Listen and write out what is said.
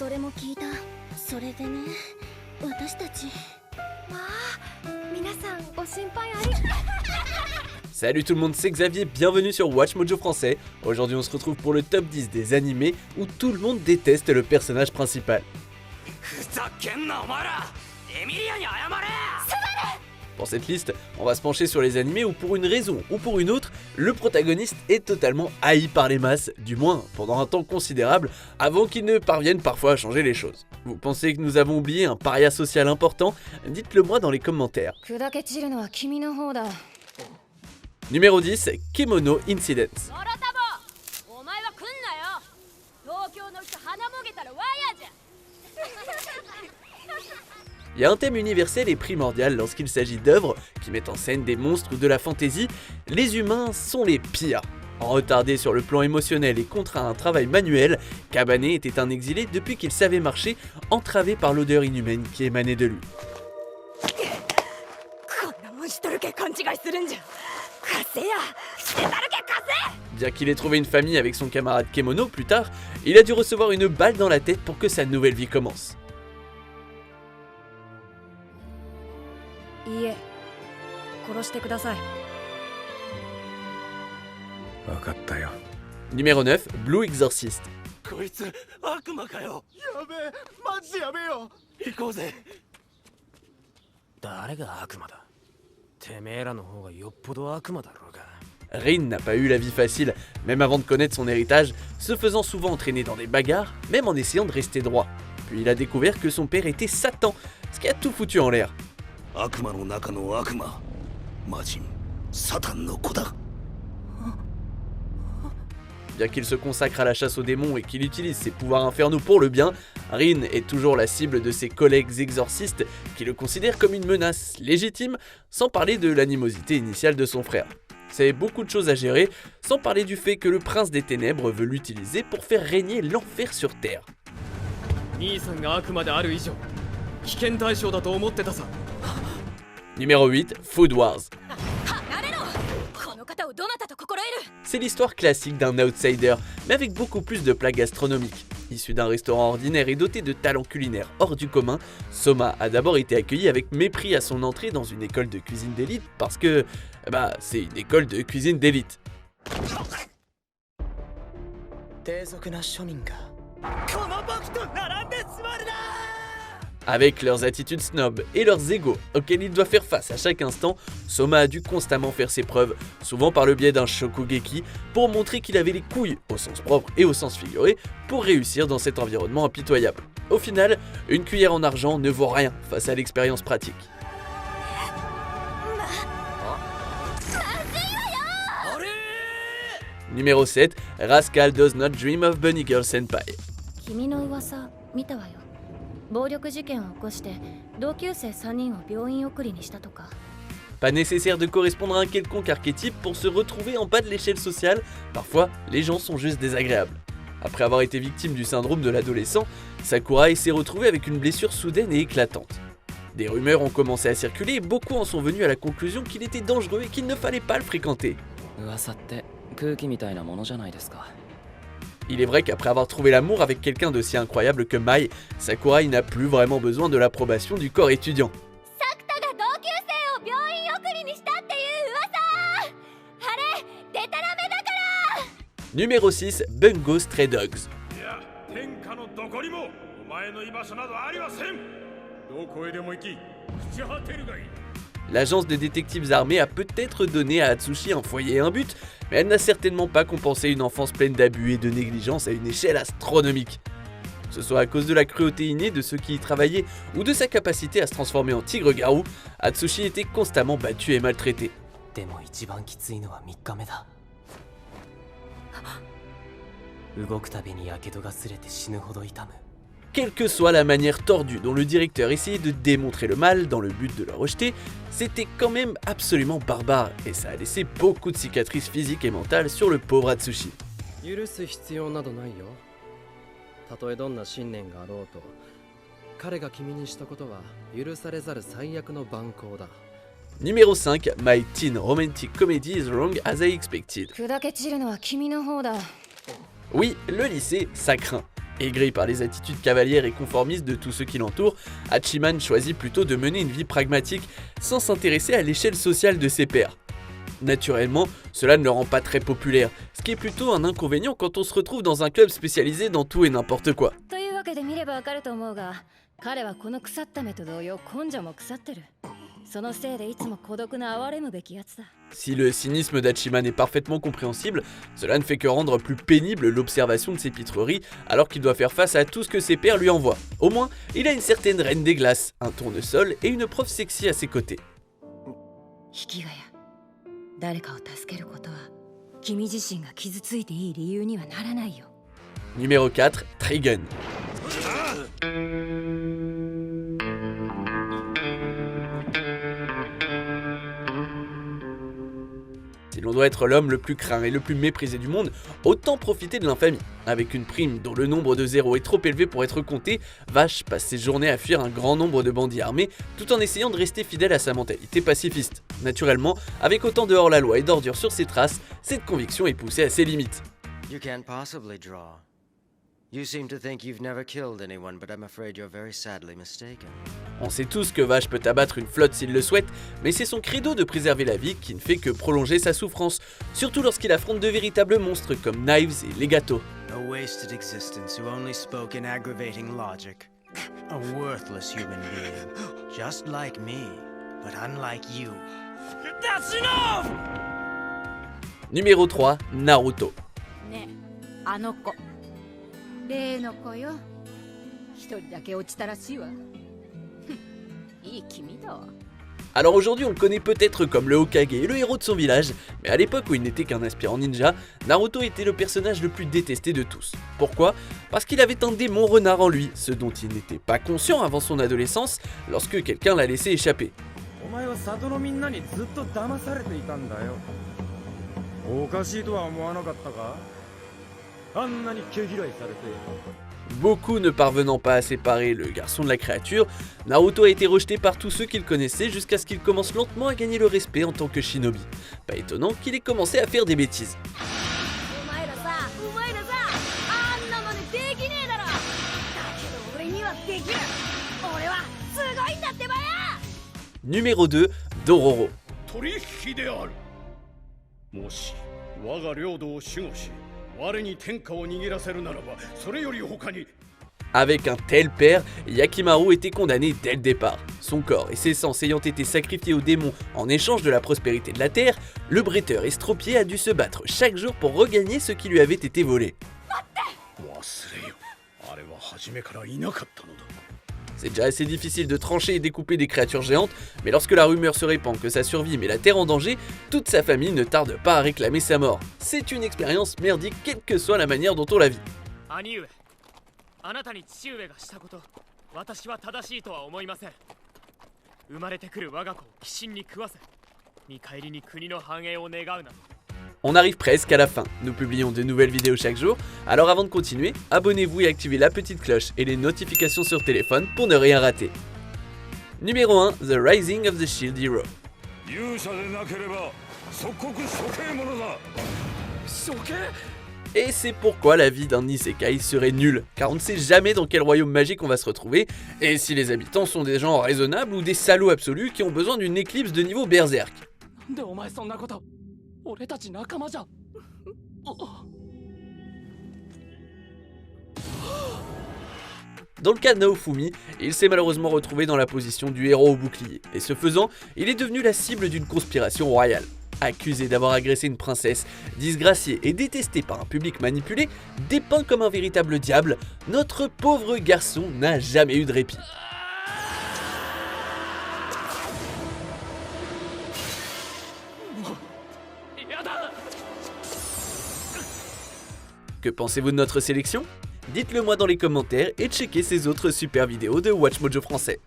それも聞いた。それでね、私たち。わあ、皆さんご心配あり。Salut tout le monde, c'est Xavier, bienvenue sur Watch Mojo Français. Aujourd'hui on se retrouve pour le top 10 des animés où tout le monde déteste le personnage principal. Pour cette liste, on va se pencher sur les animés où pour une raison ou pour une autre, le protagoniste est totalement haï par les masses, du moins pendant un temps considérable, avant qu'il ne parvienne parfois à changer les choses. Vous pensez que nous avons oublié un paria social important? Dites-le moi dans les commentaires. Numéro 10, Kemono Incidents. Il y a un thème universel et primordial lorsqu'il s'agit d'œuvres qui mettent en scène des monstres ou de la fantaisie. Les humains sont les pires. En retardé sur le plan émotionnel et contraint à un travail manuel, Kabane était un exilé depuis qu'il savait marcher, entravé par l'odeur inhumaine qui émanait de lui. Bien qu'il ait trouvé une famille avec son camarade Kemono plus tard, il a dû recevoir une balle dans la tête pour que sa nouvelle vie commence. Numéro 9, Blue Exorcist. Rin n'a pas eu la vie facile, même avant de connaître son héritage, se faisant souvent entraîner dans des bagarres, même en essayant de rester droit. Puis il a découvert que son père était Satan, ce qui a tout foutu en l'air. Bien qu'il se consacre à la chasse aux démons et qu'il utilise ses pouvoirs infernaux pour le bien, Rin est toujours la cible de ses collègues exorcistes qui le considèrent comme une menace légitime, sans parler de l'animosité initiale de son frère. C'est beaucoup de choses à gérer, sans parler du fait que le prince des ténèbres veut l'utiliser pour faire régner l'enfer sur terre. Numéro 8, Food Wars. C'est l'histoire classique d'un outsider, mais avec beaucoup plus de plats gastronomiques. Issu d'un restaurant ordinaire et doté de talents culinaires hors du commun, Soma a d'abord été accueilli avec mépris à son entrée dans une école de cuisine d'élite parce que, c'est une école de cuisine d'élite. Avec leurs attitudes snob et leurs égos auxquels il doit faire face à chaque instant, Soma a dû constamment faire ses preuves, souvent par le biais d'un shokugeki, pour montrer qu'il avait les couilles, au sens propre et au sens figuré, pour réussir dans cet environnement impitoyable. Au final, une cuillère en argent ne vaut rien face à l'expérience pratique. Numéro 7, Rascal Does Not Dream of Bunny Girl Senpai. Pas nécessaire de correspondre à un quelconque archétype pour se retrouver en bas de l'échelle sociale, parfois les gens sont juste désagréables. Après avoir été victime du syndrome de l'adolescent, Sakurai s'est retrouvé avec une blessure soudaine et éclatante. Des rumeurs ont commencé à circuler et beaucoup en sont venus à la conclusion qu'il était dangereux et qu'il ne fallait pas le fréquenter. Il est vrai qu'après avoir trouvé l'amour avec quelqu'un d'aussi incroyable que Mai, Sakurai n'a plus vraiment besoin de l'approbation du corps étudiant. Numéro 6, Bungo Stray Dogs. L'agence de détectives armés a peut-être donné à Atsushi un foyer et un but, mais elle n'a certainement pas compensé une enfance pleine d'abus et de négligence à une échelle astronomique. Que ce soit à cause de la cruauté innée de ceux qui y travaillaient ou de sa capacité à se transformer en tigre-garou, Atsushi était constamment battu et maltraité. Quelle que soit la manière tordue dont le directeur essayait de démontrer le mal dans le but de le rejeter, c'était quand même absolument barbare et ça a laissé beaucoup de cicatrices physiques et mentales sur le pauvre Atsushi. Numéro 5, My Teen Romantic Comedy is Wrong as I Expected. Oui, le lycée, ça craint. Aigri par les attitudes cavalières et conformistes de tous ceux qui l'entourent, Hachiman choisit plutôt de mener une vie pragmatique sans s'intéresser à l'échelle sociale de ses pairs. Naturellement, cela ne le rend pas très populaire, ce qui est plutôt un inconvénient quand on se retrouve dans un club spécialisé dans tout et n'importe quoi. というわけで見ればわかると思うが、彼はこの腐った目と同様根性も腐ってる。そのせいでいつも孤独な哀れむべきやつだ。 Si le cynisme d'Hachiman est parfaitement compréhensible, cela ne fait que rendre plus pénible l'observation de ses pitreries alors qu'il doit faire face à tout ce que ses pairs lui envoient. Au moins, il a une certaine reine des glaces, un tournesol et une prof sexy à ses côtés. 引きがや、誰かを助けることは君自身が傷ついていい理由にはならないよ。 Numéro 4, Trigun. Si l'on doit être l'homme le plus craint et le plus méprisé du monde, autant profiter de l'infamie. Avec une prime dont le nombre de zéros est trop élevé pour être compté, Vash passe ses journées à fuir un grand nombre de bandits armés tout en essayant de rester fidèle à sa mentalité pacifiste. Naturellement, avec autant de hors-la-loi et d'ordures sur ses traces, cette conviction est poussée à ses limites. You can't possibly draw. You seem to think you've never killed anyone, but I'm afraid you're very sadly mistaken. On sait tous que Vash peut abattre une flotte s'il le souhaite, mais c'est son credo de préserver la vie qui ne fait que prolonger sa souffrance, surtout lorsqu'il affronte de véritables monstres comme Knives et Legato. A wasted existence who only spoke in aggravating logic. A worthless human being, just like me, but unlike you. That's enough! Numéro 3, Naruto. ねえ、あの子。例の子よ。一人だけ落ちたらしいわ。いい君だわ。 Alors aujourd'hui on le connaît peut-être comme le Hokage et le héros de son village, mais à l'époque où il n'était qu'un aspirant ninja, Naruto était le personnage le plus détesté de tous. Pourquoi? Parce qu'il avait un démon renard en lui, ce dont il n'était pas conscient avant son adolescence, lorsque quelqu'un l'a laissé échapper. Beaucoup ne parvenant pas à séparer le garçon de la créature, Naruto a été rejeté par tous ceux qu'il connaissait jusqu'à ce qu'il commence lentement à gagner le respect en tant que shinobi. Pas étonnant qu'il ait commencé à faire des bêtises. Numéro 2, Dororo. Avec un tel père, Yakimaru était condamné dès le départ. Son corps et ses sens ayant été sacrifiés aux démons en échange de la prospérité de la terre, le bretteur estropié a dû se battre chaque jour pour regagner ce qui lui avait été volé. C'est déjà assez difficile de trancher et découper des créatures géantes, mais lorsque la rumeur se répand que sa survie met la Terre en danger, toute sa famille ne tarde pas à réclamer sa mort. C'est une expérience merdique quelle que soit la manière dont on la vit. On arrive presque à la fin, nous publions de nouvelles vidéos chaque jour, alors avant de continuer, abonnez-vous et activez la petite cloche et les notifications sur téléphone pour ne rien rater. Numéro 1, The Rising of the Shield Hero. Et c'est pourquoi la vie d'un isekai serait nulle, car on ne sait jamais dans quel royaume magique on va se retrouver, et si les habitants sont des gens raisonnables ou des salauds absolus qui ont besoin d'une éclipse de niveau berserk. Dans le cas de Naofumi, il s'est malheureusement retrouvé dans la position du héros au bouclier, et ce faisant, il est devenu la cible d'une conspiration royale. Accusé d'avoir agressé une princesse, disgracié et détesté par un public manipulé, dépeint comme un véritable diable, notre pauvre garçon n'a jamais eu de répit. Que pensez-vous de notre sélection? Dites-le moi dans les commentaires et checkez ces autres super vidéos de WatchMojo français.